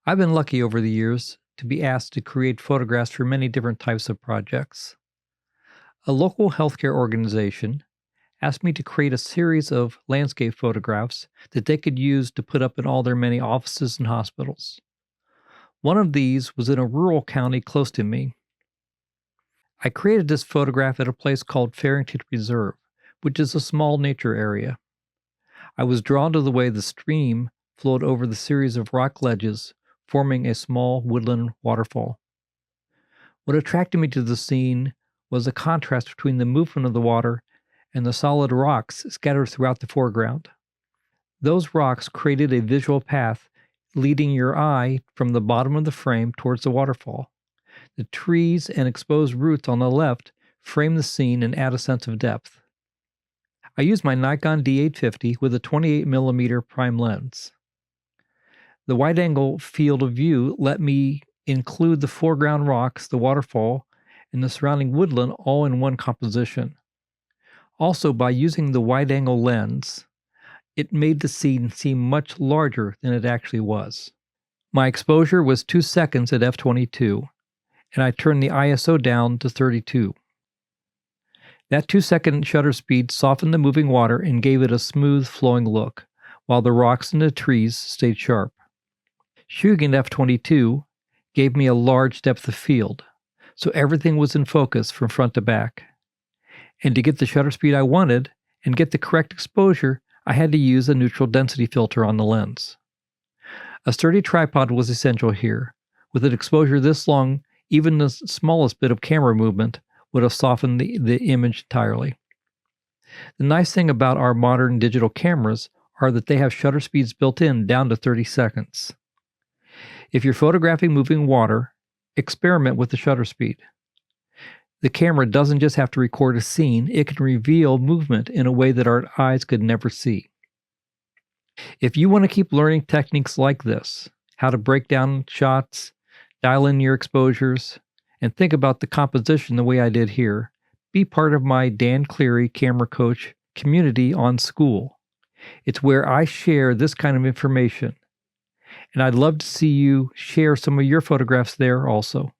I've been lucky over the years to be asked to create photographs for many different types of projects. A local healthcare organization asked me to create a series of landscape photographs that they could use to put up in all their many offices and hospitals. One of these was in a rural county close to me. I created this photograph at a place called Farrington Reserve, which is a small nature area. I was drawn to the way the stream flowed over the series of rock ledges, forming a small woodland waterfall. What attracted me to the scene was the contrast between the movement of the water and the solid rocks scattered throughout the foreground. Those rocks created a visual path leading your eye from the bottom of the frame towards the waterfall. The trees and exposed roots on the left frame the scene and add a sense of depth. I used my Nikon D850 with a 28mm prime lens. The wide-angle field of view let me include the foreground rocks, the waterfall, and the surrounding woodland all in one composition. Also, by using the wide-angle lens, it made the scene seem much larger than it actually was. My exposure was 2 seconds at f/22, and I turned the ISO down to 32. That 2-second shutter speed softened the moving water and gave it a smooth, flowing look, while the rocks and the trees stayed sharp. Shooting at f/22 gave me a large depth of field, so everything was in focus from front to back. And to get the shutter speed I wanted and get the correct exposure, I had to use a neutral density filter on the lens. A sturdy tripod was essential here. With an exposure this long, even the smallest bit of camera movement would have softened the image entirely. The nice thing about our modern digital cameras are that they have shutter speeds built in down to 30 seconds. If you're photographing moving water, experiment with the shutter speed. The camera doesn't just have to record a scene, it can reveal movement in a way that our eyes could never see. If you want to keep learning techniques like this, how to break down shots, dial in your exposures, and think about the composition the way I did here, be part of my Dan Cleary Camera Coach community on School. It's where I share this kind of information. And I'd love to see you share some of your photographs there also.